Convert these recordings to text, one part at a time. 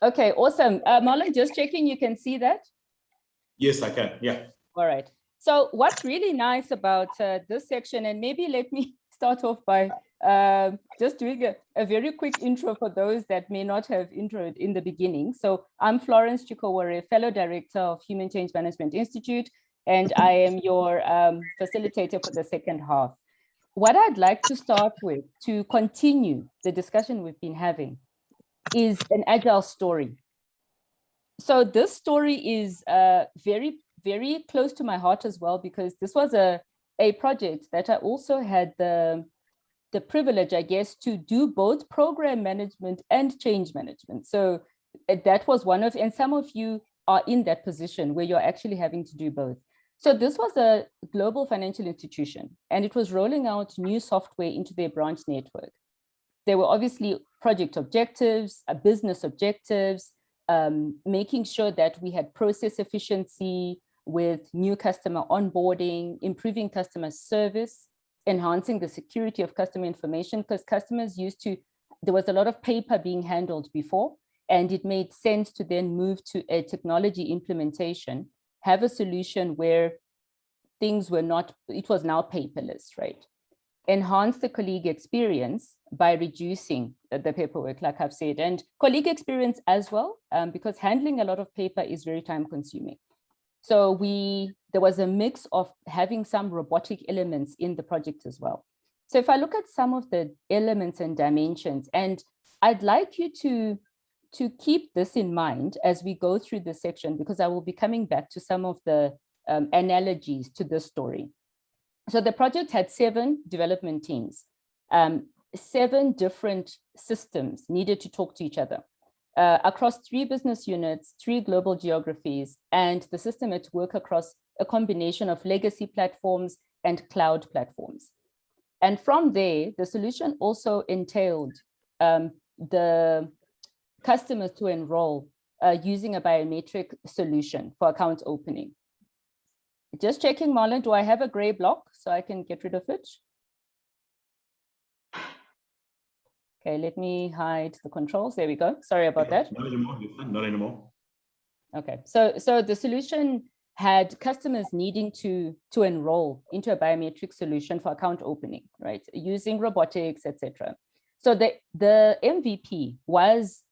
Okay, awesome. Marlon, just checking you can see that? Yes, I can. Yeah. All right. So what's really nice about this section, and maybe let me start off by just doing a very quick intro for those that may not have introed in the beginning. So I'm Florence Chikowore, Fellow Director of Human Change Management Institute, and I am your facilitator for the second half. What I'd like to start with to continue the discussion we've been having is an agile story. So this story is very, very close to my heart as well, because this was a project that I also had the privilege, I guess, to do both program management and change management. So that was one of, and some of you are in that position where you're actually having to do both. So this was a global financial institution, and it was rolling out new software into their branch network. There were obviously project objectives, business objectives, making sure that we had process efficiency with new customer onboarding, improving customer service, enhancing the security of customer information, because customers there was a lot of paper being handled before, and it made sense to then move to a technology implementation, have a solution where things were not, it was now paperless, right? Enhance the colleague experience by reducing the paperwork, like I've said, and colleague experience as well, because handling a lot of paper is very time consuming. So there was a mix of having some robotic elements in the project as well. So if I look at some of the elements and dimensions, and I'd like you to keep this in mind as we go through this section, because I will be coming back to some of the analogies to this story. So the project had 7 development teams, 7 different systems needed to talk to each other across 3 business units, 3 global geographies, and the system had to work across a combination of legacy platforms and cloud platforms. And from there, the solution also entailed the customers to enroll using a biometric solution for account opening. Just checking, Marlon, do I have a gray block so I can get rid of it? Okay, let me hide the controls. There we go. Sorry about that. Not anymore. Not anymore. Okay, so the solution had customers needing to enroll into a biometric solution for account opening, right? Using robotics, etc. So the MVP was,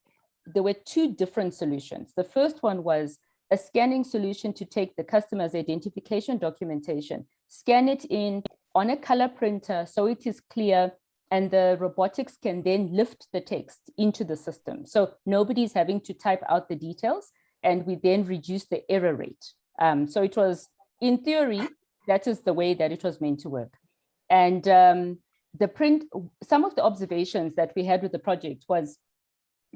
there were 2 different solutions. The first one was a scanning solution to take the customer's identification documentation, scan it in on a color printer so it is clear, and the robotics can then lift the text into the system. So nobody's having to type out the details, and we then reduce the error rate. So it was, in theory, that is the way that it was meant to work. And some of the observations that we had with the project was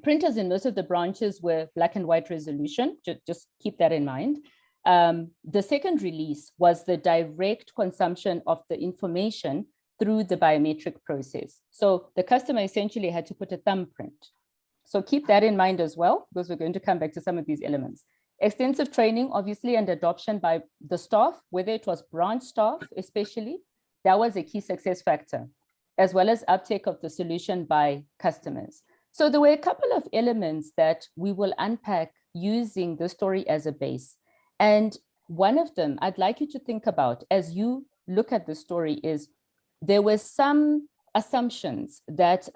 printers in most of the branches were black and white resolution. Just keep that in mind. The second release was the direct consumption of the information through the biometric process. So the customer essentially had to put a thumbprint. So keep that in mind as well, because we're going to come back to some of these elements. Extensive training, obviously, and adoption by the staff, whether it was branch staff especially, that was a key success factor, as well as uptake of the solution by customers. So there were a couple of elements that we will unpack using the story as a base. And one of them I'd like you to think about as you look at the story is there were some assumptions that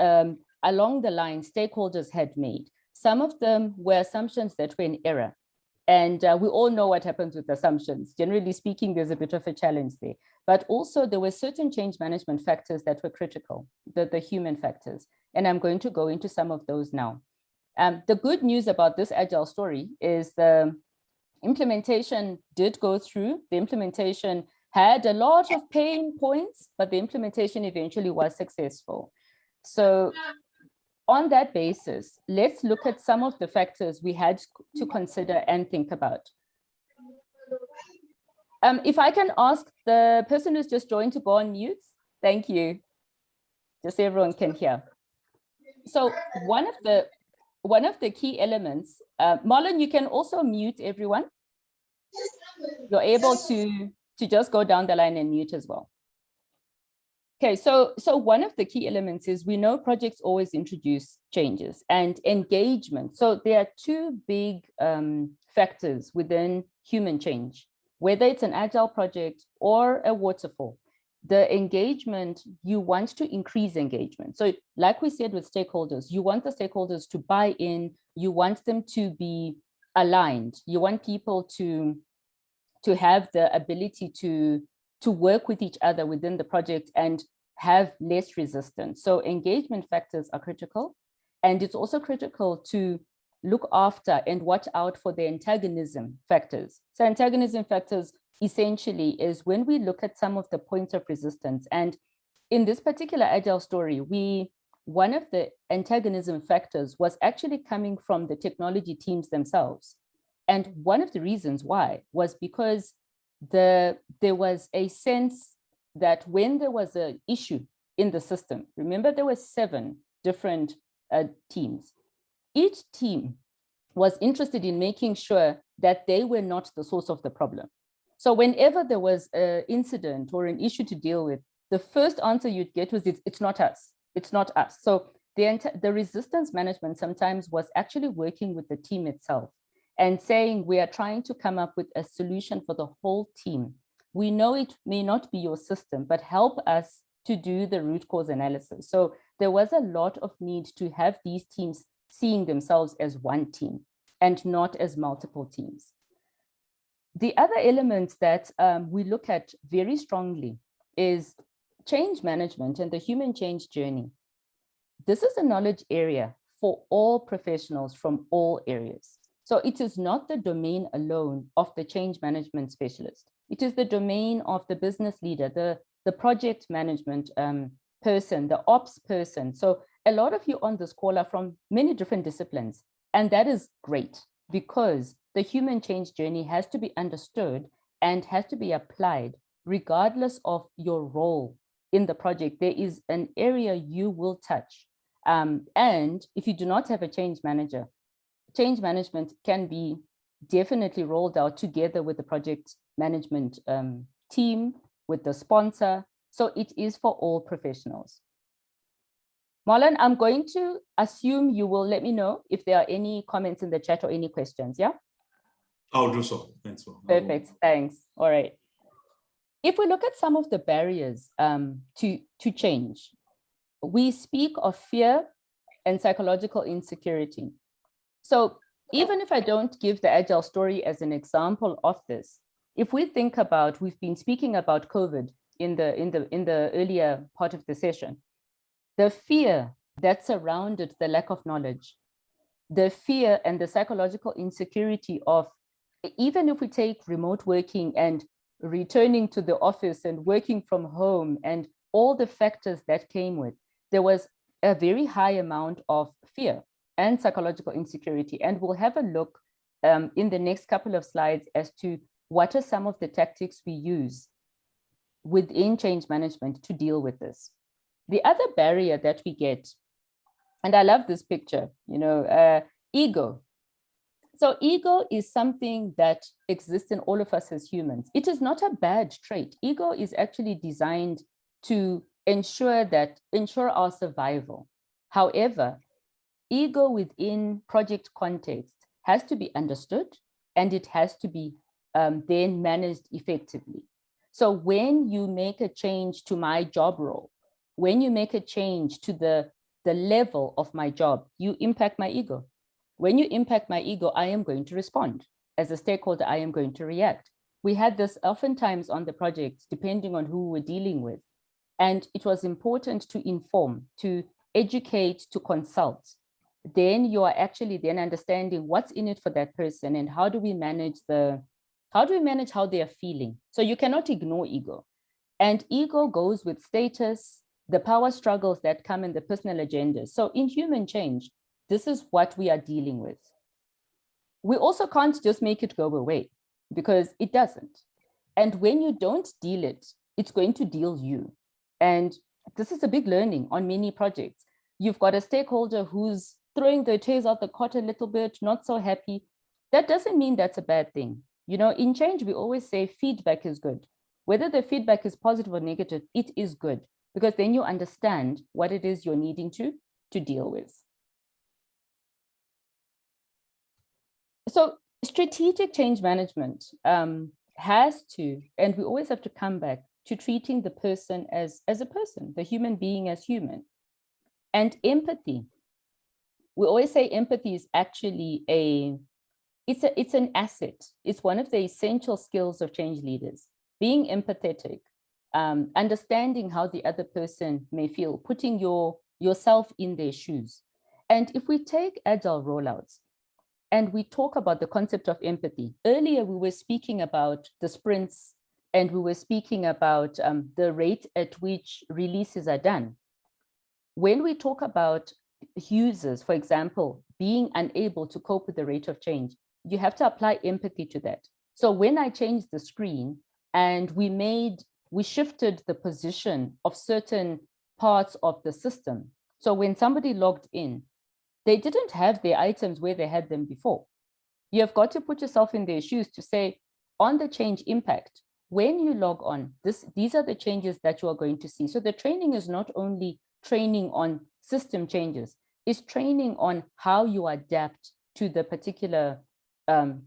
along the line stakeholders had made. Some of them were assumptions that were in error. And we all know what happens with assumptions. Generally speaking, there's a bit of a challenge there. But also there were certain change management factors that were critical, the human factors. And I'm going to go into some of those now. The good news about this Agile story is the implementation did go through. The implementation had a lot of pain points, but the implementation eventually was successful. So on that basis, let's look at some of the factors we had to consider and think about. If I can ask the person who's just joined to go on mute, thank you. Just so everyone can hear. So one of the key elements, Marlon, you can also mute everyone. You're able to just go down the line and mute as well. Okay, so one of the key elements is we know projects always introduce changes and engagement. So there are two big factors within human change, whether it's an agile project or a waterfall. The engagement, you want to increase engagement. So like we said with stakeholders, you want the stakeholders to buy in, you want them to be aligned, you want people to have the ability to work with each other within the project and have less resistance. So engagement factors are critical. And it's also critical to look after and watch out for the antagonism factors. So antagonism factors essentially is when we look at some of the points of resistance. And in this particular Agile story, one of the antagonism factors was actually coming from the technology teams themselves. And one of the reasons why was because there was a sense that when there was an issue in the system, remember there were 7 different teams. Each team was interested in making sure that they were not the source of the problem. So whenever there was an incident or an issue to deal with, the first answer you'd get was, it's not us, it's not us. So the resistance management sometimes was actually working with the team itself and saying, we are trying to come up with a solution for the whole team. We know it may not be your system, but help us to do the root cause analysis. So there was a lot of need to have these teams seeing themselves as one team and not as multiple teams. The other element that we look at very strongly is change management and the human change journey. This is a knowledge area for all professionals from all areas. So it is not the domain alone of the change management specialist. It is the domain of the business leader, the project management person, the ops person. So a lot of you on this call are from many different disciplines, and that is great because the human change journey has to be understood and has to be applied regardless of your role in the project. There is an area you will touch. And if you do not have a change manager, change management can be definitely rolled out together with the project management team, with the sponsor. So it is for all professionals. Marlon, I'm going to assume you will let me know if there are any comments in the chat or any questions, yeah? I'll do so. Thanks. Perfect, thanks. All right. If we look at some of the barriers to change, we speak of fear and psychological insecurity. So even if I don't give the Agile story as an example of this, if we think about, we've been speaking about COVID in the earlier part of the session, the fear that surrounded the lack of knowledge, the fear and the psychological insecurity of, even if we take remote working and returning to the office and working from home and all the factors that came with, there was a very high amount of fear and psychological insecurity. And we'll have a look in the next couple of slides as to what are some of the tactics we use within change management to deal with this. The other barrier that we get, and I love this picture, ego. So ego is something that exists in all of us as humans. It is not a bad trait. Ego is actually designed to ensure our survival. However, ego within project context has to be understood and it has to be then managed effectively. So when you make a change to my job role, when you make a change to the level of my job, you impact my ego. When you impact my ego, I am going to respond. As a stakeholder, I am going to react. We had this oftentimes on the project, depending on who we're dealing with. And it was important to inform, to educate, to consult. Then you are actually then understanding what's in it for that person and how do we manage how they are feeling. So you cannot ignore ego. And ego goes with status, the power struggles that come in the personal agenda. So in human change, this is what we are dealing with. We also can't just make it go away because it doesn't. And when you don't deal it, it's going to deal you. And this is a big learning on many projects. You've got a stakeholder who's throwing their toes out the cot a little bit, not so happy. That doesn't mean that's a bad thing. In change, we always say feedback is good. Whether the feedback is positive or negative, it is good. because then you understand what it is you're needing to deal with. So strategic change management has to, and we always have to come back to treating the person as a person, the human being as human. And empathy, we always say empathy is actually it's an asset. It's one of the essential skills of change leaders. Being empathetic, understanding how the other person may feel, putting yourself in their shoes. And if we take agile rollouts and we talk about the concept of empathy, earlier we were speaking about the sprints and we were speaking about the rate at which releases are done. When we talk about users, for example, being unable to cope with the rate of change, you have to apply empathy to that. So when I changed the screen and we shifted the position of certain parts of the system. So when somebody logged in, they didn't have their items where they had them before. You have got to put yourself in their shoes to say, on the change impact, when you log on, these are the changes that you are going to see. So the training is not only training on system changes, it's training on how you adapt to the particular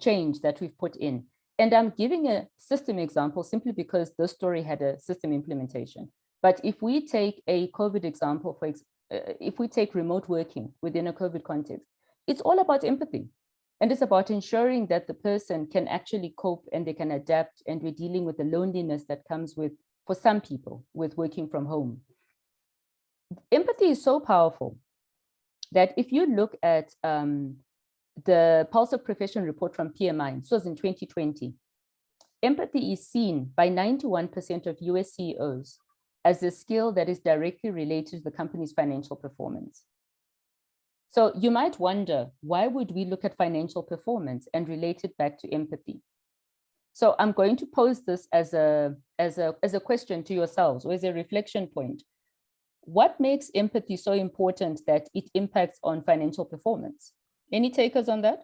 change that we've put in. And I'm giving a system example simply because this story had a system implementation. But if we take a COVID example, if we take remote working within a COVID context, it's all about empathy. And it's about ensuring that the person can actually cope and they can adapt, and we're dealing with the loneliness that comes with, for some people, with working from home. Empathy is so powerful that if you look at the Pulse of Profession report from PMI, this was in 2020, empathy is seen by 91% of US CEOs as a skill that is directly related to the company's financial performance. So you might wonder, why would we look at financial performance and relate it back to empathy? So I'm going to pose this as a question to yourselves, or as a reflection point. What makes empathy so important that it impacts on financial performance? Any takers on that?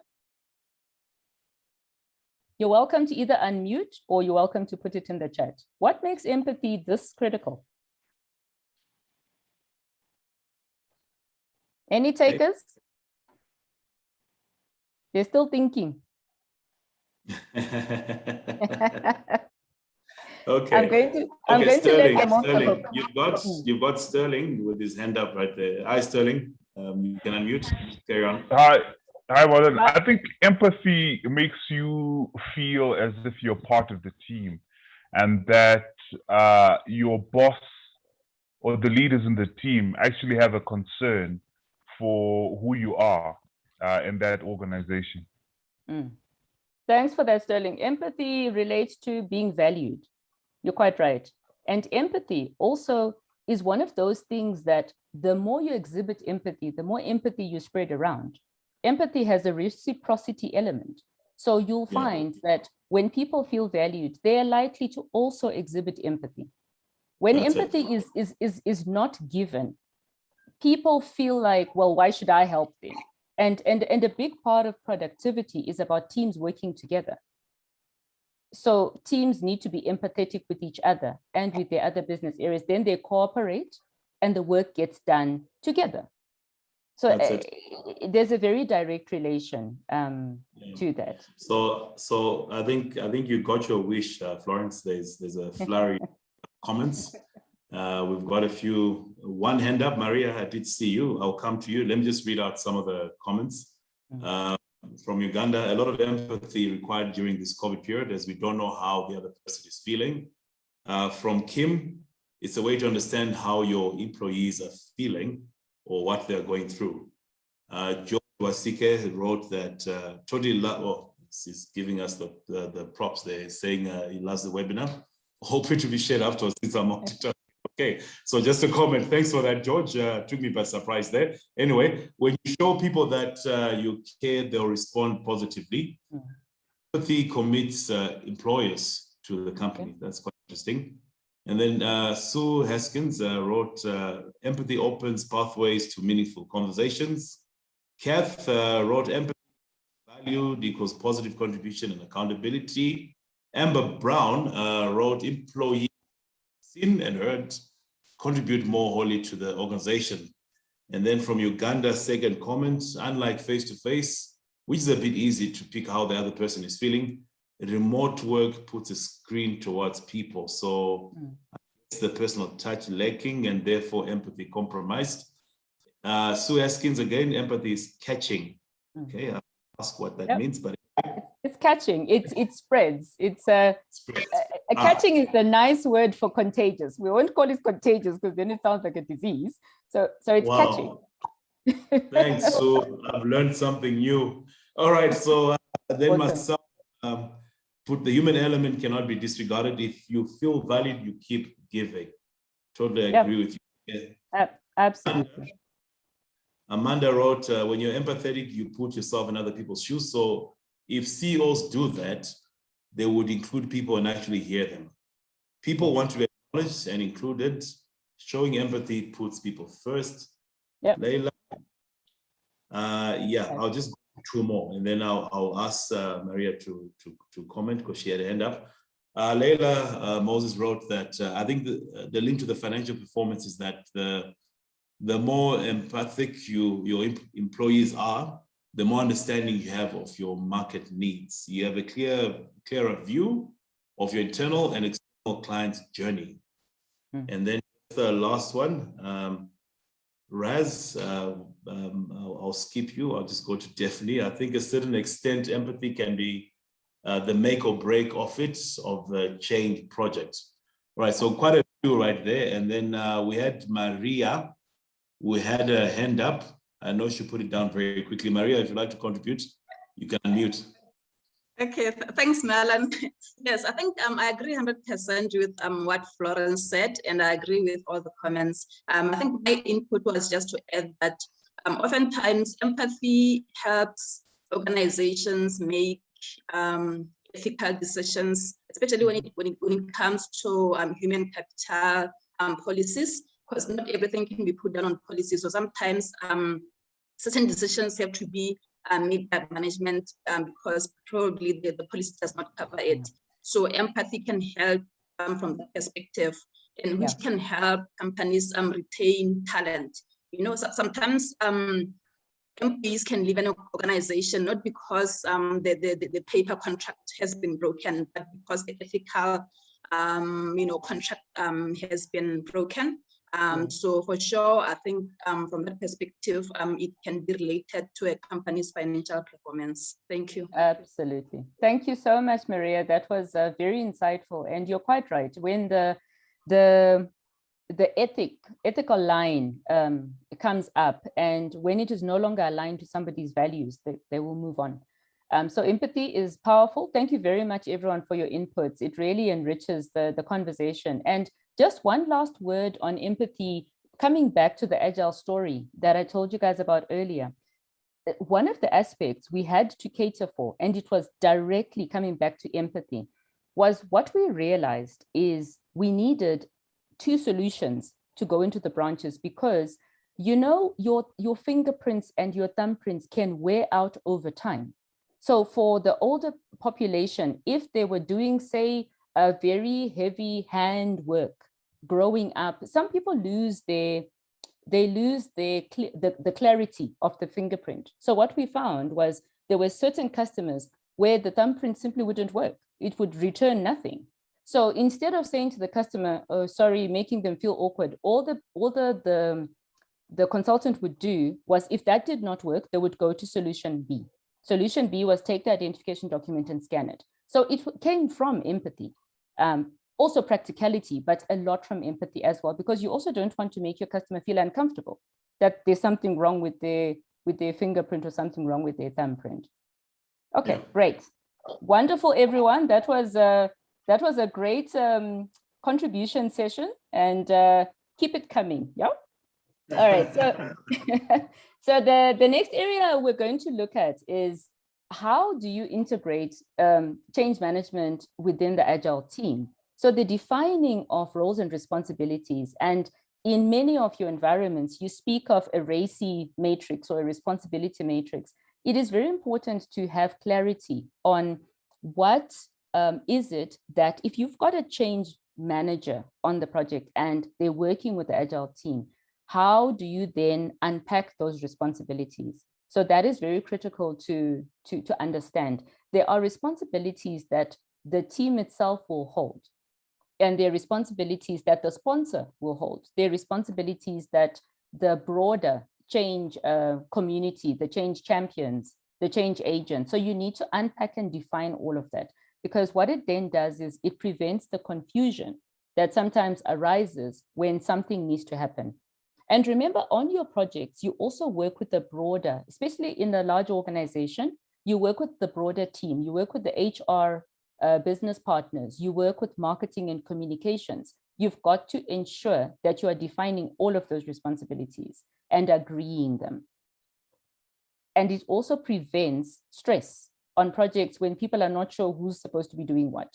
You're welcome to either unmute or you're welcome to put it in the chat. What makes empathy this critical? Any takers? They're still thinking. Okay. I'm going to let them Sterling, you've got Sterling with his hand up right there. Hi, Sterling. You can unmute. Carry on. Hi, Walden. I think empathy makes you feel as if you're part of the team, and that your boss or the leaders in the team actually have a concern for who you are in that organization. Thanks for that, Sterling. Empathy relates to being valued. You're quite right. And empathy also is one of those things that the more you exhibit empathy, the more empathy you spread around. Empathy has a reciprocity element. So you'll find that when people feel valued, they are likely to also exhibit empathy. When empathy is not given, people feel like, well, why should I help them? And a big part of productivity is about teams working together. So teams need to be empathetic with each other and with their other business areas. Then they cooperate and the work gets done together. So there's a very direct relation to that. So I think you got your wish, Florence. There's a flurry of comments. We've got one hand up. Maria, I did see you. I'll come to you. Let me just read out some of the comments. From Uganda, a lot of empathy required during this COVID period, as we don't know how the other person is feeling. From Kim, it's a way to understand how your employees are feeling or what they're going through. George Wasike wrote that totally he's giving us the props there, saying he loves the webinar. Hoping to be shared afterwards since I'm multitasking. Okay, so just a comment. Thanks for that, George. Took me by surprise there. Anyway, when you show people that you care, they'll respond positively. Empathy commits employers to the company. That's quite interesting. And then Sue Haskins wrote, empathy opens pathways to meaningful conversations. Kath wrote, empathy valued equals positive contribution and accountability. Amber Brown wrote, employee seen and heard, contribute more wholly to the organization. And then from Uganda, second comment, unlike face-to-face, which is a bit easy to pick how the other person is feeling, remote work puts a screen towards people. So it's the personal touch lacking and therefore empathy compromised. Sue Askins, again, empathy is catching. Okay, I'll ask what that means, but it's catching. It spreads. It's catching is the nice word for contagious. We won't call it contagious because then it sounds like a disease. So it's catching. Thanks. So I've learned something new. All right. So then myself, put the human element cannot be disregarded. If you feel valued, you keep giving. Totally agree with you. Yeah. Absolutely. Amanda wrote, when you're empathetic, you put yourself in other people's shoes. So if CEOs do that, they would include people and actually hear them. People want to be acknowledged and included. Showing empathy puts people first. Yep. Leila. I'll just go 2 more and then I'll ask Maria to comment because she had a hand up. Leila Moses wrote that I think the link to the financial performance is that the more empathic your employees are, the more understanding you have of your market needs. You have a clearer view of your internal and external client journey. And then the last one, Raz, I'll skip you. I'll just go to Daphne. I think a certain extent, empathy can be the make or break of the change project. Right, so quite a few right there. And then we had Maria, who had a hand up. I know she put it down very quickly. Maria, if you'd like to contribute, you can unmute. Okay, thanks, Marlon. Yes, I think I agree 100% with what Florence said, and I agree with all the comments. I think my input was just to add that oftentimes empathy helps organizations make ethical decisions, especially when it comes to human capital policies, because not everything can be put down on policies. So sometimes certain decisions have to be made by management because probably the policy does not cover it. So empathy can help from that perspective, and which can help companies retain talent. You know, sometimes employees can leave an organization not because the paper contract has been broken, but because the ethical contract has been broken. So for sure, I think from that perspective, it can be related to a company's financial performance. Thank you. Absolutely. Thank you so much, Maria. That was very insightful. And you're quite right. When the ethical line comes up, and when it is no longer aligned to somebody's values, they will move on. So empathy is powerful. Thank you very much, everyone, for your inputs. It really enriches the conversation. And just one last word on empathy, coming back to the Agile story that I told you guys about earlier. One of the aspects we had to cater for, and it was directly coming back to empathy, was what we realized is we needed 2 solutions to go into the branches, because you know your fingerprints and your thumbprints can wear out over time. So for the older population, if they were doing, say, a very heavy hand work growing up, some people lose the clarity of the fingerprint. So what we found was there were certain customers where the thumbprint simply wouldn't work. It would return nothing. So instead of saying to the customer, oh, sorry, making them feel awkward, all the consultant would do was, if that did not work, they would go to solution B. Solution B was take the identification document and scan it. So it came from empathy, also practicality, but a lot from empathy as well, because you also don't want to make your customer feel uncomfortable that there's something wrong with their fingerprint or something wrong with their thumbprint. Okay, great. Wonderful, everyone. That was a great contribution session, and keep it coming. Yeah. All right. So, so the next area we're going to look at is how do you integrate change management within the Agile team? So the defining of roles and responsibilities, and in many of your environments, you speak of a RACI matrix or a responsibility matrix. It is very important to have clarity on what is it that, if you've got a change manager on the project and they're working with the Agile team, how do you then unpack those responsibilities? So that is very critical to understand. There are responsibilities that the team itself will hold, and there are responsibilities that the sponsor will hold. There are responsibilities that the broader change community, the change champions, the change agents. So you need to unpack and define all of that, because what it then does is it prevents the confusion that sometimes arises when something needs to happen. And remember, on your projects, you also work with the broader, especially in a large organization, you work with the broader team, you work with the HR business partners, you work with marketing and communications. You've got to ensure that you are defining all of those responsibilities and agreeing them. And it also prevents stress on projects when people are not sure who's supposed to be doing what.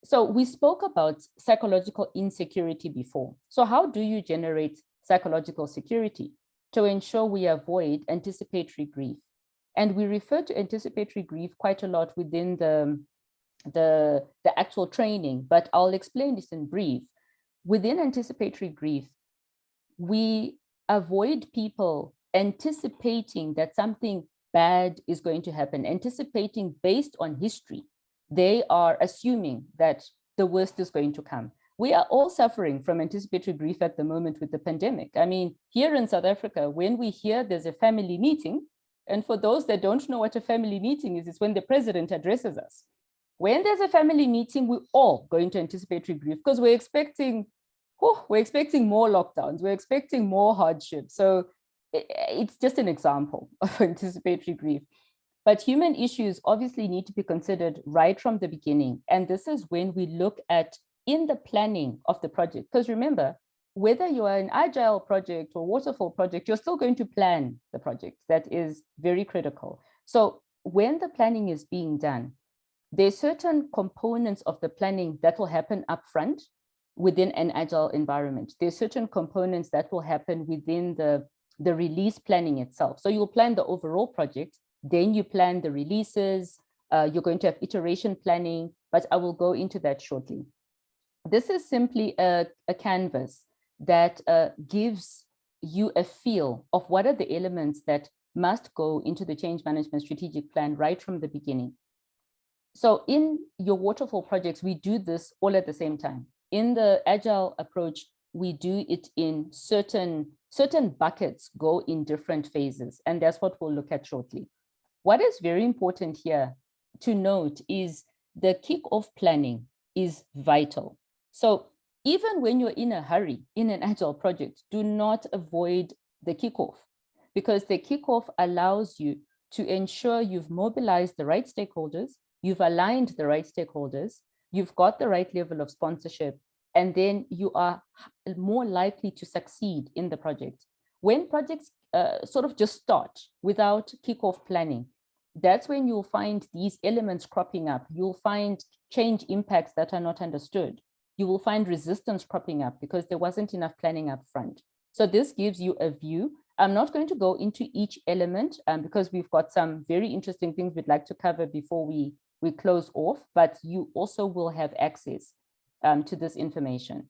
So we spoke about psychological insecurity before. So how do you generate psychological security? To ensure we avoid anticipatory grief. And we refer to anticipatory grief quite a lot within the actual training, but I'll explain this in brief. Within anticipatory grief, we avoid people anticipating that something bad is going to happen, anticipating based on history. They are assuming that the worst is going to come. We are all suffering from anticipatory grief at the moment with the pandemic. I mean, here in South Africa, when we hear there's a family meeting, and for those that don't know what a family meeting is, it's when the president addresses us. When there's a family meeting, we all go into anticipatory grief because we're expecting more lockdowns, we're expecting more hardship. So it's just an example of anticipatory grief. But human issues obviously need to be considered right from the beginning. And this is when we look at in the planning of the project. Because remember, whether you are an agile project or waterfall project, you're still going to plan the project. That is very critical. So when the planning is being done, there's certain components of the planning that will happen upfront within an agile environment. There's certain components that will happen within the release planning itself. So you'll plan the overall project, then you plan the releases, you're going to have iteration planning, but I will go into that shortly. This is simply a canvas that gives you a feel of what are the elements that must go into the change management strategic plan right from the beginning. So in your waterfall projects, we do this all at the same time. In the agile approach, we do it in certain buckets, go in different phases, and that's what we'll look at shortly. What is very important here to note is the kickoff planning is vital. So even when you're in a hurry in an agile project, do not avoid the kickoff, because the kickoff allows you to ensure you've mobilized the right stakeholders, you've aligned the right stakeholders, you've got the right level of sponsorship, and then you are more likely to succeed in the project. When projects sort of just start without kickoff planning, that's when you'll find these elements cropping up. You'll find change impacts that are not understood. You will find resistance cropping up because there wasn't enough planning up front. So this gives you a view. I'm not going to go into each element because we've got some very interesting things we'd like to cover before we close off, but you also will have access to this information.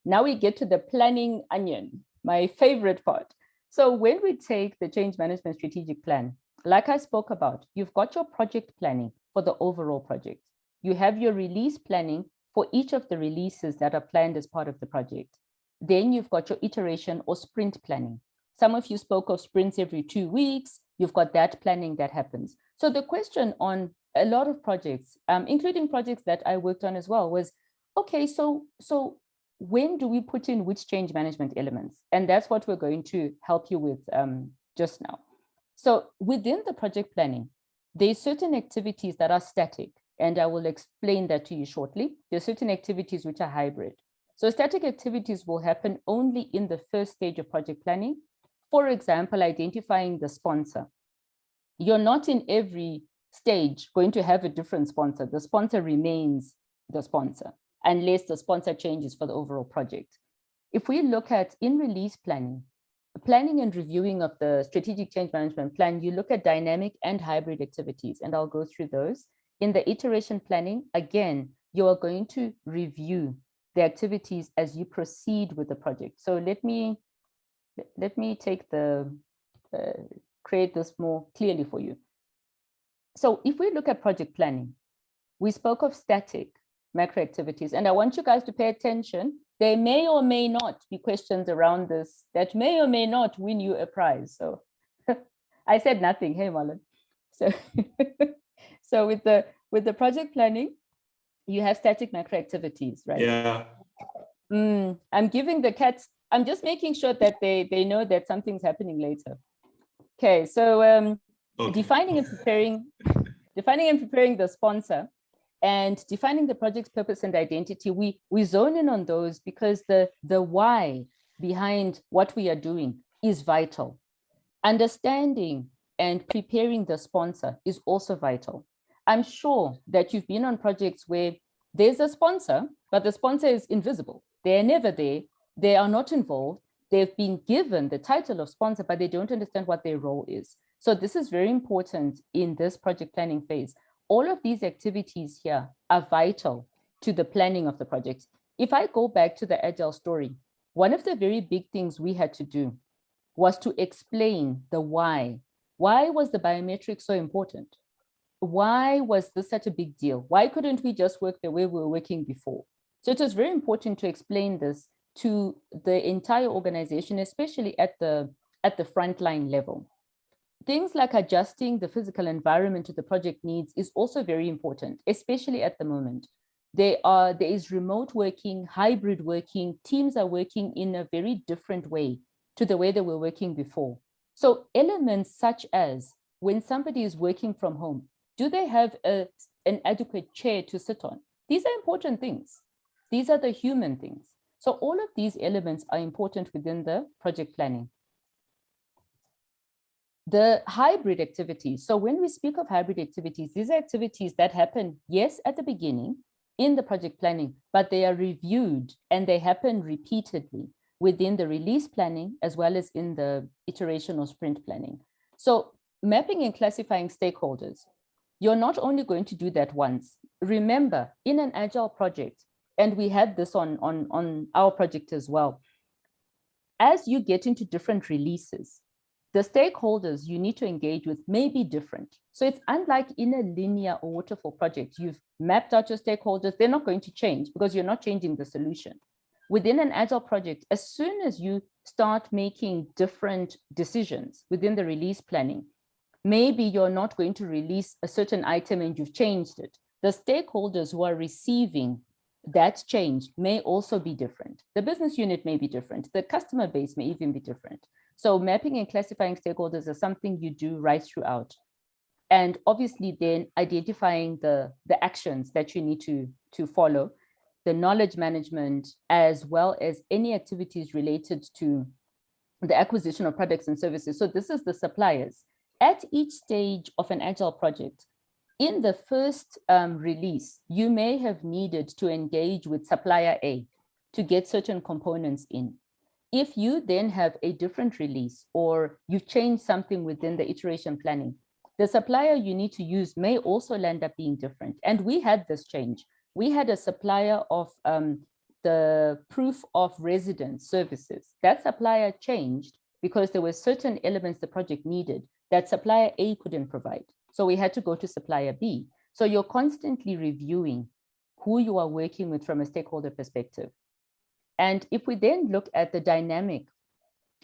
Now we get to the planning onion, my favorite part. So when we take the change management strategic plan, like I spoke about, you've got your project planning for the overall project. You have your release planning for each of the releases that are planned as part of the project. Then you've got your iteration or sprint planning. Some of you spoke of sprints every 2 weeks. You've got that planning that happens. So the question on a lot of projects, including projects that I worked on as well, was, okay, so when do we put in which change management elements? And that's what we're going to help you with just now. So within the project planning, there's certain activities that are static, and I will explain that to you shortly. There's certain activities which are hybrid. So static activities will happen only in the first stage of project planning. For example, identifying the sponsor. You're not in every stage going to have a different sponsor. The sponsor remains the sponsor unless the sponsor changes for the overall project. If we look at in release planning and reviewing of the strategic change management plan, you look at dynamic and hybrid activities, and I'll go through those. In the iteration planning, again, you are going to review the activities as you proceed with the project. So let me take create this more clearly for you. So if we look at project planning, we spoke of static macro-activities, and I want you guys to pay attention. There may or may not be questions around this that may or may not win you a prize. So I said nothing. Hey, Marlon. So, so with the project planning, you have static macro-activities, right? Yeah. I'm giving the cats, I'm just making sure that they know that something's happening later. Okay, so Okay. defining and preparing the sponsor and defining the project's purpose and identity, we zone in on those because the why behind what we are doing is vital. Understanding and preparing the sponsor is also vital. I'm sure that you've been on projects where there's a sponsor, but the sponsor is invisible. They're never there. They are not involved. They've been given the title of sponsor, but they don't understand what their role is. So this is very important in this project planning phase. All of these activities here are vital to the planning of the project. If I go back to the Agile story, one of the very big things we had to do was to explain the why. Why was the biometric so important? Why was this such a big deal? Why couldn't we just work the way we were working before? So it was very important to explain this to the entire organization, especially at the frontline level. Things like adjusting the physical environment to the project needs is also very important, especially at the moment. There is remote working, hybrid working, teams are working in a very different way to the way they were working before. So elements such as when somebody is working from home, do they have an adequate chair to sit on? These are important things. These are the human things. So all of these elements are important within the project planning. The hybrid activities. So when we speak of hybrid activities, these are activities that happen, yes, at the beginning in the project planning, but they are reviewed and they happen repeatedly within the release planning as well as in the iteration or sprint planning. So mapping and classifying stakeholders, you're not only going to do that once. Remember, in an Agile project, and we had this on our project as well, as you get into different releases, the stakeholders you need to engage with may be different. So it's unlike in a linear or waterfall project. You've mapped out your stakeholders. They're not going to change because you're not changing the solution. Within an Agile project, as soon as you start making different decisions within the release planning, maybe you're not going to release a certain item and you've changed it. The stakeholders who are receiving that change may also be different. The business unit may be different. The customer base may even be different. So mapping and classifying stakeholders is something you do right throughout. And obviously then identifying the actions that you need to follow, the knowledge management, as well as any activities related to the acquisition of products and services. So this is the suppliers. At each stage of an Agile project, in the first release, you may have needed to engage with supplier A to get certain components in. If you then have a different release or you've changed something within the iteration planning, the supplier you need to use may also end up being different. And we had this change. We had a supplier of the proof of residence services. That supplier changed because there were certain elements the project needed that supplier A couldn't provide. So we had to go to supplier B. So you're constantly reviewing who you are working with from a stakeholder perspective. And if we then look at the dynamic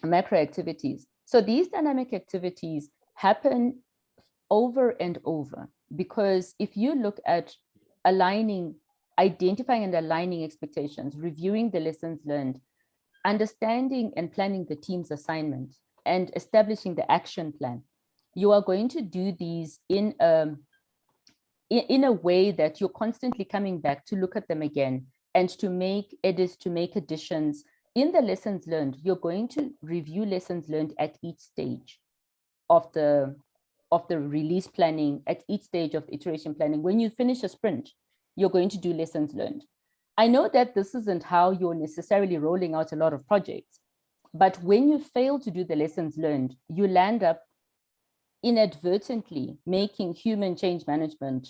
macro activities, so these dynamic activities happen over and over, because if you look at identifying and aligning expectations, reviewing the lessons learned, understanding and planning the team's assignment, and establishing the action plan, you are going to do these in a way that you're constantly coming back to look at them again and to make edits, to make additions. In the lessons learned, you're going to review lessons learned at each stage of the release planning, at each stage of the iteration planning. When you finish a sprint, you're going to do lessons learned. I know that this isn't how you're necessarily rolling out a lot of projects, but when you fail to do the lessons learned, you land up inadvertently making human change management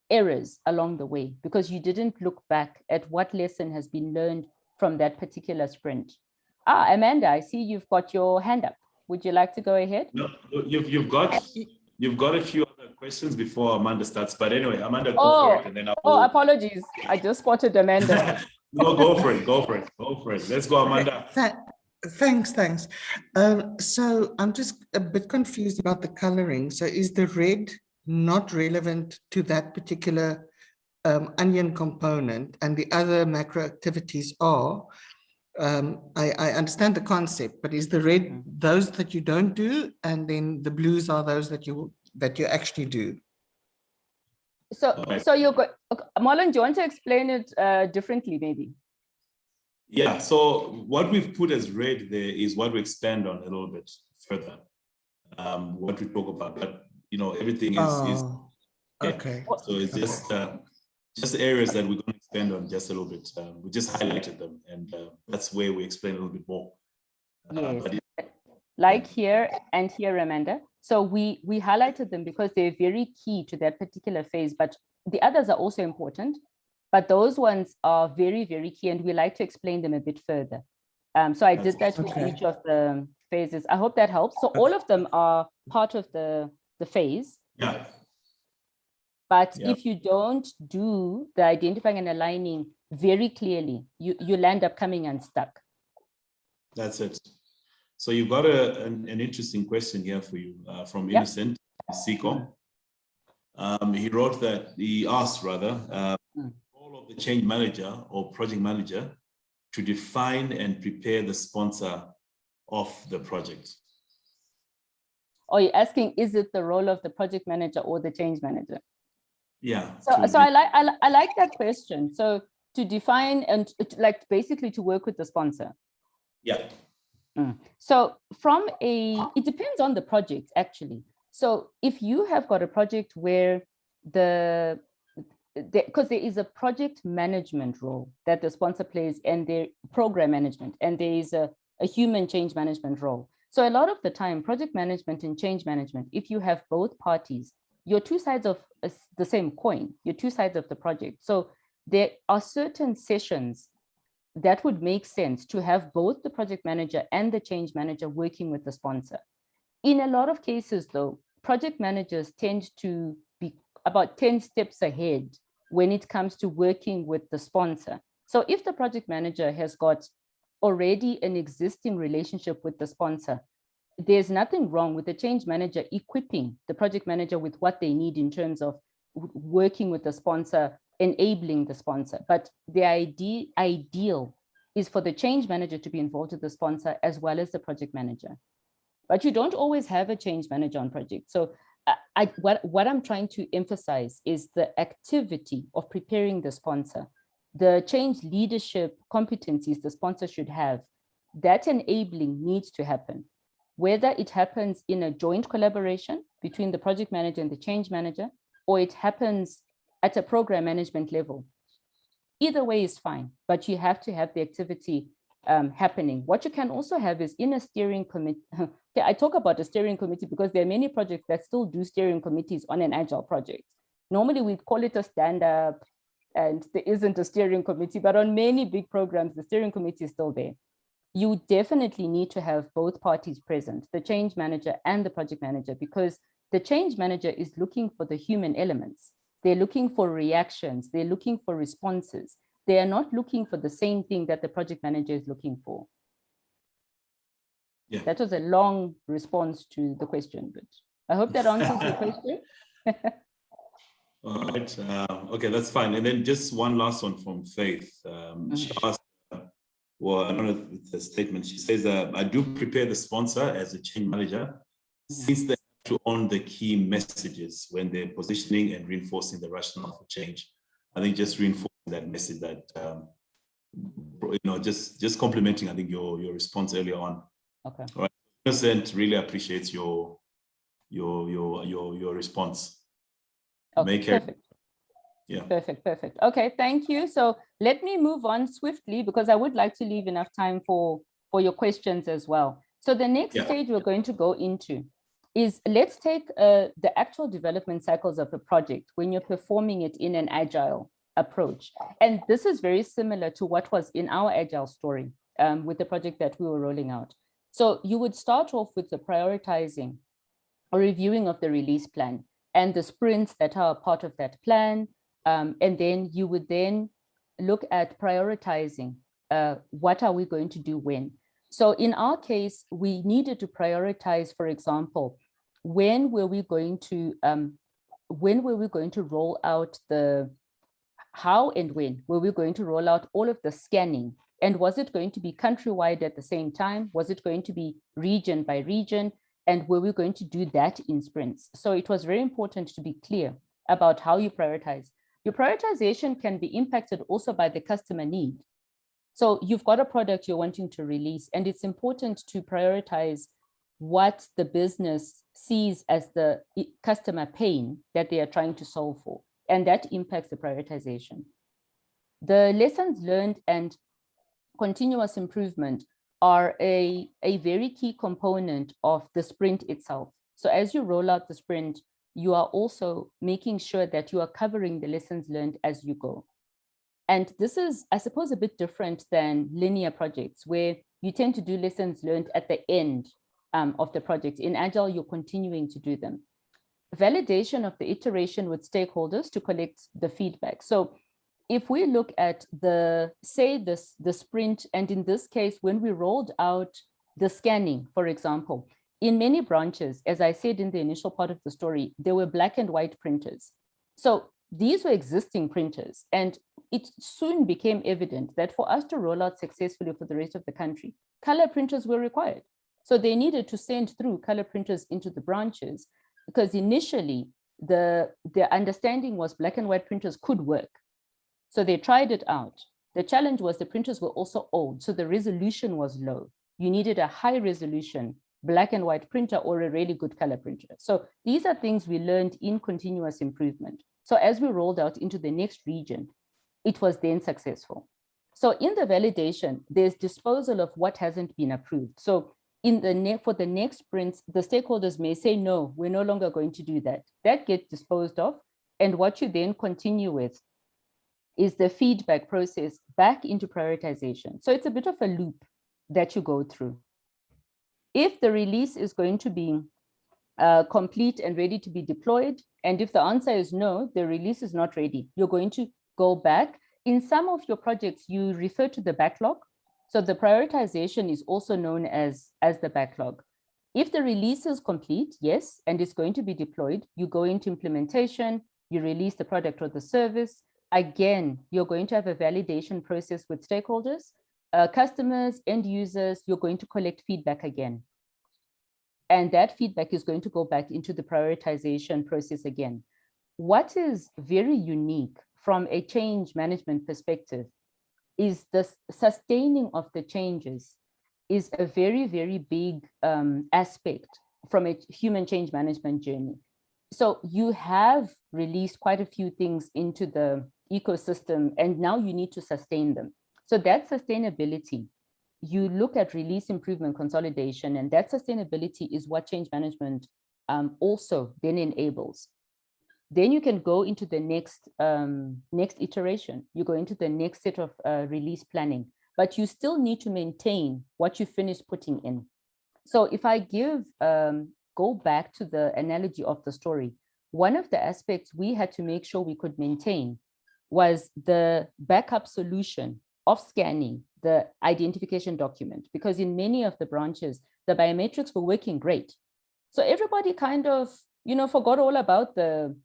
errors along the way because you didn't look back at what lesson has been learned from that particular sprint. Amanda, I see you've got your hand up. Would you like to go ahead? No, you've got a few other questions before Amanda starts. But anyway, Amanda, go for it, and then Oh, apologies. I just spotted Amanda. No, go for it. Let's go, Amanda. Thanks. So I'm just a bit confused about the coloring. So is the red not relevant to that particular onion component, and the other macro activities are? I understand the concept, but is the red those that you don't do, and then the blues are those that you actually do? So you're good. Okay. Marlon, do you want to explain it differently, maybe? Yeah. So what we've put as red there is what we expand on a little bit further. What we talk about, but everything is okay. So it's just areas that we're going to expand on just a little bit. We just highlighted them, and that's where we explain a little bit more. Yes. Like here and here, Amanda. So we highlighted them because they're very key to that particular phase, but the others are also important, but those ones are very, very key, and we like to explain them a bit further. So I did that with each of the phases. I hope that helps. So all of them are part of the phase. Yeah. But if you don't do the identifying and aligning very clearly, you'll end up coming unstuck. That's it. So you've got an interesting question here for you from Innocent Siko. He asked all of the change manager or project manager to define and prepare the sponsor of the project. Or you're asking, is it the role of the project manager or the change manager? Yeah. So I like that question. So to define and basically to work with the sponsor. Yeah. So it depends on the project, actually. So if you have got a project where because there is a project management role that the sponsor plays, and their program management, and there is a human change management role. So a lot of the time, project management and change management, if you have both parties, you're two sides of the same coin, you're two sides of the project. So there are certain sessions that would make sense to have both the project manager and the change manager working with the sponsor. In a lot of cases, though, project managers tend to be about 10 steps ahead when it comes to working with the sponsor. So if the project manager has got already an existing relationship with the sponsor, there's nothing wrong with the change manager equipping the project manager with what they need in terms of working with the sponsor, enabling the sponsor. But the ideal is for the change manager to be involved with the sponsor as well as the project manager. But you don't always have a change manager on project. So what I'm trying to emphasize is the activity of preparing the sponsor, the change leadership competencies the sponsor should have. That enabling needs to happen, whether it happens in a joint collaboration between the project manager and the change manager, or it happens at a program management level. Either way is fine, but you have to have the activity happening. What you can also have is in a steering committee. Okay, I talk about a steering committee because there are many projects that still do steering committees on an agile project. Normally we'd call it a stand-up and there isn't a steering committee, but on many big programs, the steering committee is still there. You definitely need to have both parties present, the change manager and the project manager, because the change manager is looking for the human elements. They're looking for reactions. They're looking for responses. They are not looking for the same thing that the project manager is looking for. Yeah. That was a long response to the question, but I hope that answers your question. All right. Okay, that's fine. And then just one last one from Faith. She asked, well, I don't know if it's a statement. She says, I do prepare the sponsor as a change manager since they have to own the key messages when they're positioning and reinforcing the rationale for change. I think just reinforcing that message that, just complimenting, I think, your response earlier on. Okay. All right. Innocent really appreciates your response. Okay, perfect. Yeah. Perfect. Okay, thank you. So let me move on swiftly because I would like to leave enough time for your questions as well. So the next stage we're going to go into is let's take the actual development cycles of a project when you're performing it in an agile approach. And this is very similar to what was in our Agile story with the project that we were rolling out. So you would start off with the prioritizing or reviewing of the release plan and the sprints that are part of that plan. And then you would then look at prioritizing what are we going to do when. So in our case, we needed to prioritize, for example, when were we going to roll out the, how and when were we going to roll out all of the scanning? And was it going to be countrywide at the same time? Was it going to be region by region? And were we going to do that in sprints? So it was very important to be clear about how you prioritize. Your prioritization can be impacted also by the customer need. So you've got a product you're wanting to release, and it's important to prioritize what the business sees as the customer pain that they are trying to solve for. And that impacts the prioritization. The lessons learned and continuous improvement are a very key component of the sprint itself. So as you roll out the sprint, you are also making sure that you are covering the lessons learned as you go. And this is, I suppose, a bit different than linear projects where you tend to do lessons learned at the end of the project. In Agile, you're continuing to do them. Validation of the iteration with stakeholders to collect the feedback. So if we look at the sprint, and in this case, when we rolled out the scanning, for example, in many branches, as I said in the initial part of the story, there were black and white printers. So these were existing printers, and it soon became evident that for us to roll out successfully for the rest of the country, color printers were required. So they needed to send through color printers into the branches, because initially the understanding was black and white printers could work. So they tried it out. The challenge was the printers were also old, so the resolution was low. You needed a high resolution black and white printer or a really good color printer. So these are things we learned in continuous improvement. So as we rolled out into the next region, it was then successful. So in the validation, there's disposal of what hasn't been approved. So for the next sprints, the stakeholders may say, no, we're no longer going to do that. That gets disposed of. And what you then continue with is the feedback process back into prioritization. So it's a bit of a loop that you go through. If the release is going to be complete and ready to be deployed, and if the answer is no, the release is not ready, you're going to go back. In some of your projects, you refer to the backlog. So the prioritization is also known as the backlog. If the release is complete, yes, and it's going to be deployed, you go into implementation, you release the product or the service. Again, you're going to have a validation process with stakeholders, customers, end users. You're going to collect feedback again. And that feedback is going to go back into the prioritization process again. What is very unique from a change management perspective is the sustaining of the changes is a very, very big aspect from a human change management journey. So you have released quite a few things into the ecosystem, and now you need to sustain them. So that sustainability, you look at release improvement consolidation, and that sustainability is what change management also then enables. Then you can go into the next iteration. You go into the next set of release planning, but you still need to maintain what you finished putting in. So if I go back to the analogy of the story, one of the aspects we had to make sure we could maintain was the backup solution of scanning the identification document, because in many of the branches, the biometrics were working great. So everybody kind of, forgot all about the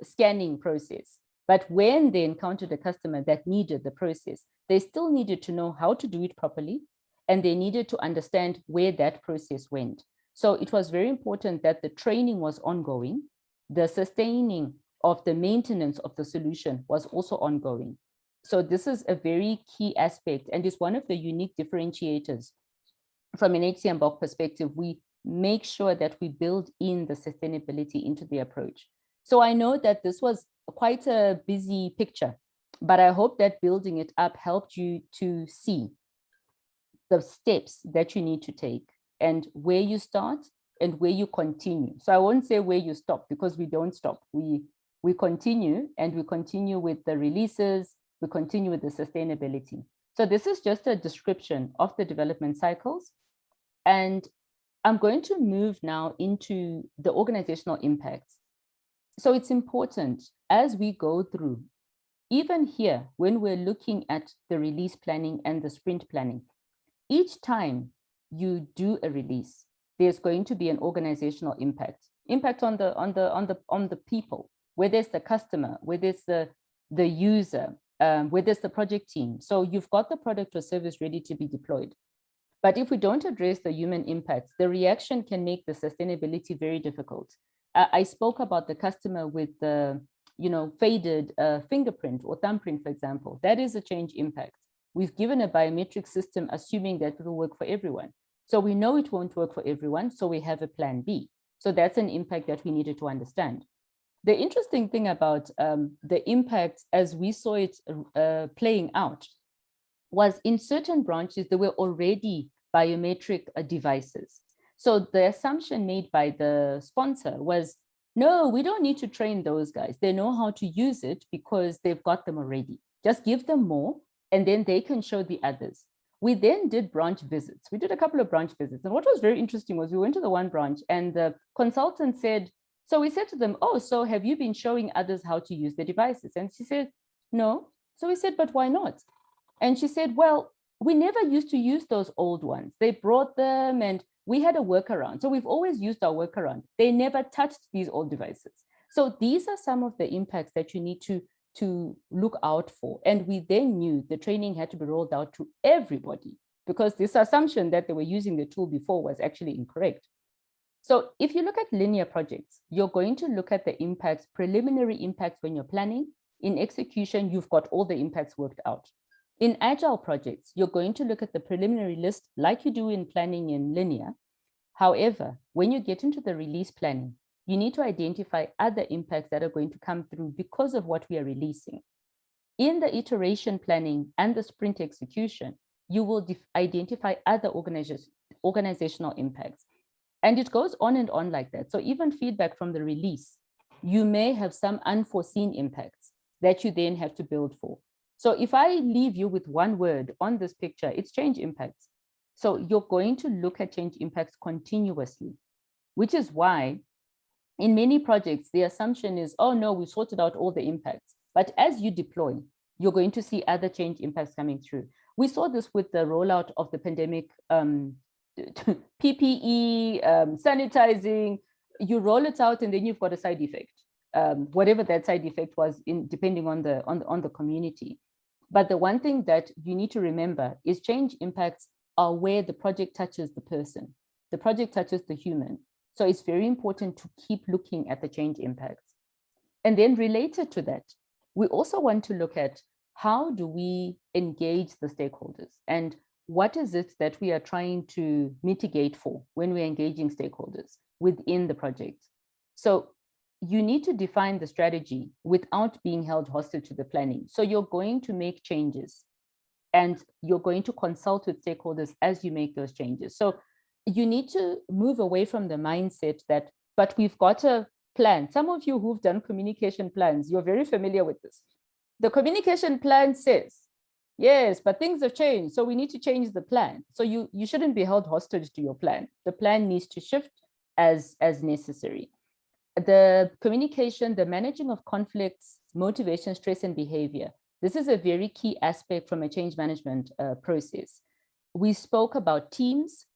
scanning process. But when they encountered a customer that needed the process, they still needed to know how to do it properly, and they needed to understand where that process went. So it was very important that the training was ongoing. The sustaining of the maintenance of the solution was also ongoing. So this is a very key aspect, and is one of the unique differentiators. From an HCMBOK perspective, we make sure that we build in the sustainability into the approach. So I know that this was quite a busy picture, but I hope that building it up helped you to see the steps that you need to take and where you start and where you continue. So I won't say where you stop, because we don't stop. We continue, and we continue with the releases, we continue with the sustainability. So this is just a description of the development cycles. And I'm going to move now into the organizational impacts. So it's important as we go through, even here, when we're looking at the release planning and the sprint planning, each time you do a release, there's going to be an organizational impact on the people, whether it's the customer, whether it's the user, whether it's the project team. So you've got the product or service ready to be deployed. But if we don't address the human impacts, the reaction can make the sustainability very difficult. I spoke about the customer with the faded fingerprint or thumbprint, for example. That is a change impact. We've given a biometric system assuming that it will work for everyone. So we know it won't work for everyone, so we have a plan B. So that's an impact that we needed to understand. The interesting thing about the impact as we saw it playing out was in certain branches, there were already biometric devices. So the assumption made by the sponsor was, no, we don't need to train those guys. They know how to use it because they've got them already. Just give them more, and then they can show the others. We then did branch visits. We did a couple of branch visits. And what was very interesting was we went to the one branch and the consultant said, so we said to them, oh, so have you been showing others how to use the devices? And she said, no. So we said, but why not? And she said, well, we never used to use those old ones. They brought them and we had a workaround. So we've always used our workaround. They never touched these old devices. So these are some of the impacts that you need to look out for. And we then knew the training had to be rolled out to everybody, because this assumption that they were using the tool before was actually incorrect. So if you look at linear projects, you're going to look at the impacts, preliminary impacts when you're planning. In execution, you've got all the impacts worked out. In agile projects, you're going to look at the preliminary list like you do in planning in linear. However, when you get into the release planning, you need to identify other impacts that are going to come through because of what we are releasing. In the iteration planning and the sprint execution, you will identify other organizational impacts. And it goes on and on like that. So even feedback from the release, you may have some unforeseen impacts that you then have to build for. So if I leave you with one word on this picture, it's change impacts. So you're going to look at change impacts continuously, which is why in many projects, the assumption is, oh no, we sorted out all the impacts. But as you deploy, you're going to see other change impacts coming through. We saw this with the rollout of the pandemic PPE, sanitizing. You roll it out and then you've got a side effect, whatever that side effect was, depending on the community. But the one thing that you need to remember is change impacts are where the project touches the person. The project touches the human. So it's very important to keep looking at the change impacts. And then related to that, we also want to look at how do we engage the stakeholders, and what is it that we are trying to mitigate for when we're engaging stakeholders within the project. So you need to define the strategy without being held hostage to the planning. So you're going to make changes and you're going to consult with stakeholders as you make those changes. So you need to move away from the mindset that, but we've got a plan. Some of you who've done communication plans, you're very familiar with this. The communication plan says, yes, but things have changed, so we need to change the plan. So you shouldn't be held hostage to your plan. The plan needs to shift as necessary. The communication, the managing of conflicts, motivation, stress, and behavior. This is a very key aspect from a change management process. We spoke about teams.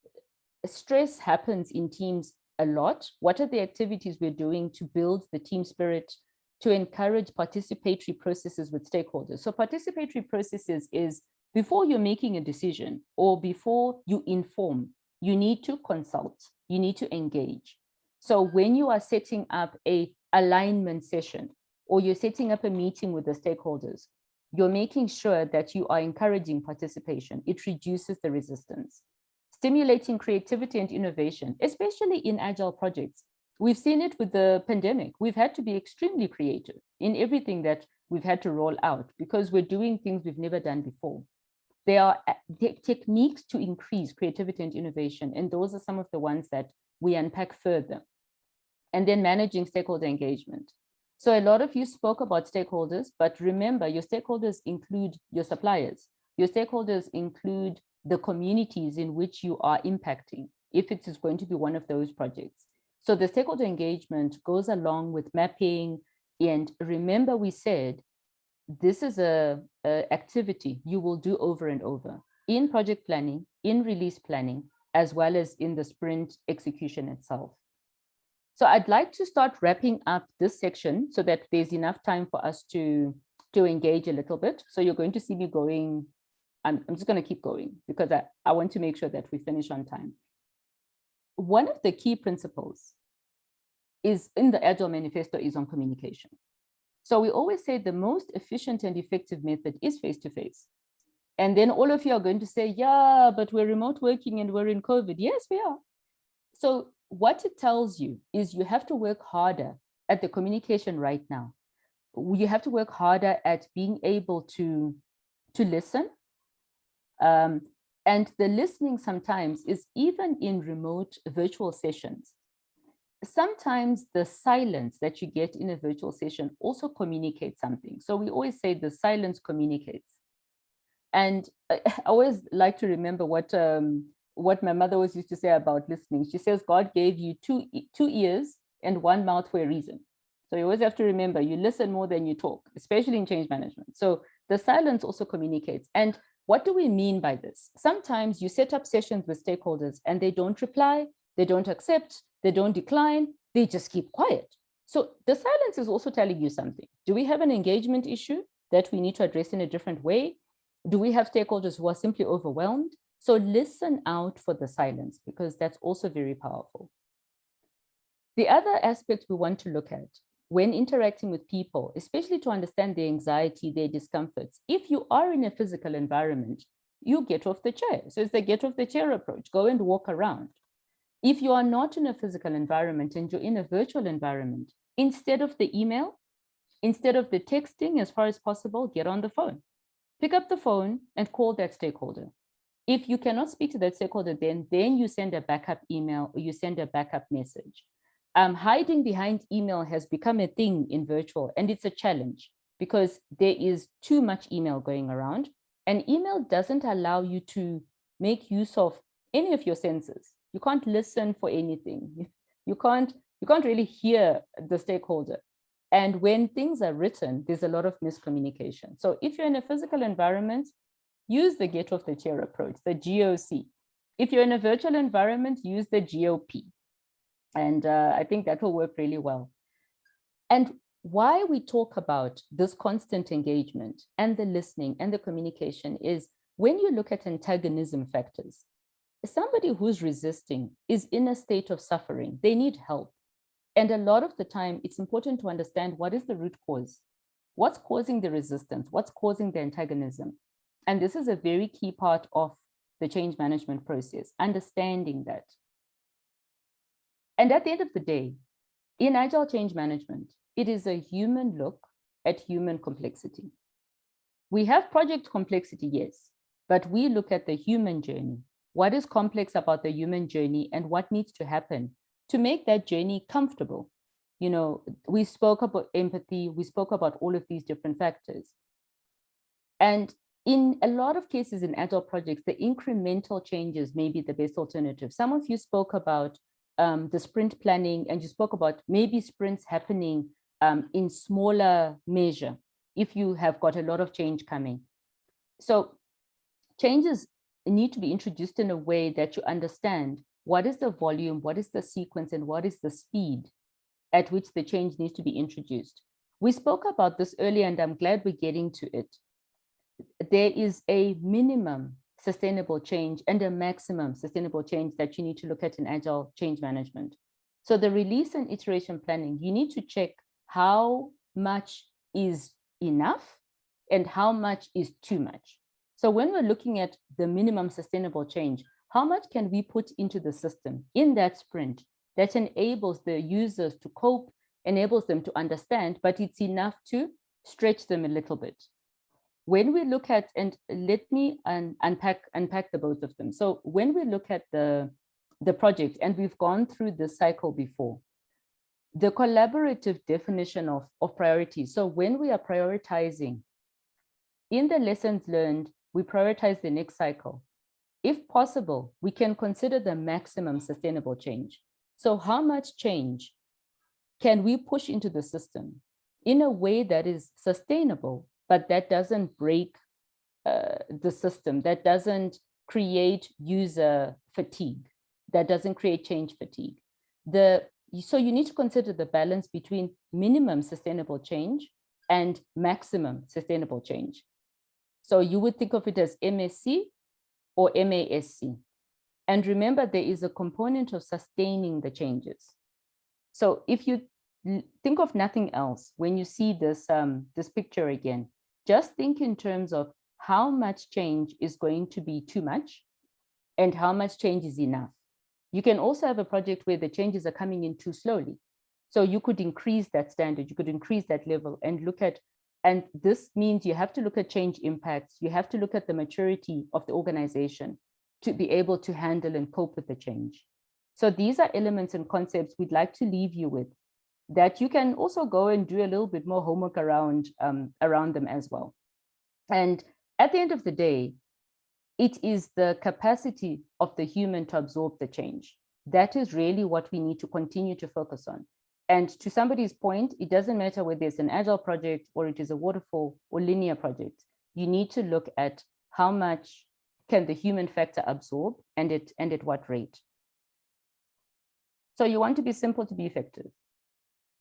Stress happens in teams a lot. What are the activities we're doing to build the team spirit, to encourage participatory processes with stakeholders? So participatory processes is before you're making a decision or before you inform, you need to consult, you need to engage. So when you are setting up a alignment session or you're setting up a meeting with the stakeholders, you're making sure that you are encouraging participation. It reduces the resistance. Stimulating creativity and innovation, especially in agile projects. We've seen it with the pandemic. We've had to be extremely creative in everything that we've had to roll out because we're doing things we've never done before. There are techniques to increase creativity and innovation, and those are some of the ones that we unpack further. And then managing stakeholder engagement. So a lot of you spoke about stakeholders, but remember, your stakeholders include your suppliers. Your stakeholders include the communities in which you are impacting, if it is going to be one of those projects. So the stakeholder engagement goes along with mapping. And remember, we said, this is a activity you will do over and over in project planning, in release planning, as well as in the sprint execution itself. So I'd like to start wrapping up this section so that there's enough time for us to engage a little bit. So you're going to see me going, I'm just going to keep going because I want to make sure that we finish on time. One of the key principles is in the Agile Manifesto is on communication. So we always say the most efficient and effective method is face-to-face. And then all of you are going to say, yeah, but we're remote working and we're in COVID. Yes, we are. So what it tells you is you have to work harder at the communication right now. You have to work harder at being able to listen. And the listening sometimes is even in remote virtual sessions. Sometimes the silence that you get in a virtual session also communicates something. So we always say the silence communicates. And I always like to remember what my mother always used to say about listening. She says, God gave you two ears and one mouth for a reason. So you always have to remember, you listen more than you talk, especially in change management. So the silence also communicates. And what do we mean by this? Sometimes you set up sessions with stakeholders and they don't reply, they don't accept, they don't decline, they just keep quiet. So the silence is also telling you something. Do we have an engagement issue that we need to address in a different way? Do we have stakeholders who are simply overwhelmed? So listen out for the silence, because that's also very powerful. The other aspect we want to look at when interacting with people, especially to understand their anxiety, their discomforts, if you are in a physical environment, you get off the chair. So it's the get off the chair approach, go and walk around. If you are not in a physical environment and you're in a virtual environment, instead of the email, instead of the texting, as far as possible, get on the phone. Pick up the phone and call that stakeholder. If you cannot speak to that stakeholder, then you send a backup email or you send a backup message. Hiding behind email has become a thing in virtual, and it's a challenge because there is too much email going around, and email doesn't allow you to make use of any of your senses. You can't listen for anything. You can't really hear the stakeholder. And when things are written, there's a lot of miscommunication. So if you're in a physical environment, use the get off the chair approach, the GOC. If you're in a virtual environment, use the GOP. And I think that will work really well. And why we talk about this constant engagement and the listening and the communication is when you look at antagonism factors, somebody who's resisting is in a state of suffering. They need help. And a lot of the time, it's important to understand what is the root cause. What's causing the resistance? What's causing the antagonism? And this is a very key part of the change management process, understanding that. And at the end of the day, in Agile Change Management, it is a human look at human complexity. We have project complexity, yes, but we look at the human journey. What is complex about the human journey and what needs to happen to make that journey comfortable? You know, we spoke about empathy, we spoke about all of these different factors. And in a lot of cases in Agile projects, the incremental changes may be the best alternative. Some of you spoke about the sprint planning, and you spoke about maybe sprints happening in smaller measure if you have got a lot of change coming. So changes need to be introduced in a way that you understand what is the volume, what is the sequence, and what is the speed at which the change needs to be introduced. We spoke about this earlier, and I'm glad we're getting to it. There is a minimum sustainable change and a maximum sustainable change that you need to look at in Agile Change Management. So the release and iteration planning, you need to check how much is enough and how much is too much. So when we're looking at the minimum sustainable change, how much can we put into the system in that sprint that enables the users to cope, enables them to understand, but it's enough to stretch them a little bit. When we look at, and let me unpack the both of them. So when we look at the the project, and we've gone through this cycle before. The collaborative definition of priorities. So when we are prioritizing, in the lessons learned, we prioritize the next cycle. If possible, we can consider the maximum sustainable change. So how much change can we push into the system in a way that is sustainable, but that doesn't break the system, that doesn't create user fatigue, that doesn't create change fatigue? So you need to consider the balance between minimum sustainable change and maximum sustainable change. So you would think of it as MSC or MASC. And remember, there is a component of sustaining the changes. So if you think of nothing else, when you see this, this picture again, just think in terms of how much change is going to be too much and how much change is enough. You can also have a project where the changes are coming in too slowly. So you could increase that standard, you could increase that level and look at, and this means you have to look at change impacts, you have to look at the maturity of the organization to be able to handle and cope with the change. So these are elements and concepts we'd like to leave you with, that you can also go and do a little bit more homework around, around them as well. And at the end of the day, it is the capacity of the human to absorb the change. That is really what we need to continue to focus on. And to somebody's point, it doesn't matter whether it's an agile project or it is a waterfall or linear project. You need to look at how much can the human factor absorb and at what rate. So you want to be simple to be effective.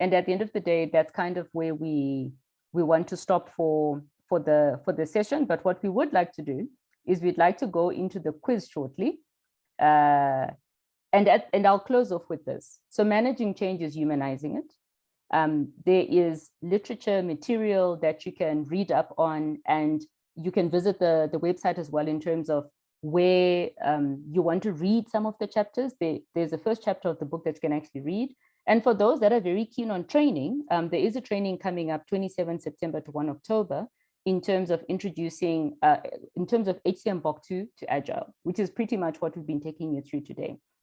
And at the end of the day, that's kind of where we want to stop for the session. But what we would like to do is we'd like to go into the quiz shortly. And I'll close off with this. So managing change is humanizing it. There is literature material that you can read up on, and you can visit the website as well in terms of where you want to read some of the chapters. There's a first chapter of the book that you can actually read. And for those that are very keen on training, there is a training coming up 27 September to 1 October in terms of introducing, in terms of HCM Book 2 to Agile, which is pretty much what we've been taking you through today.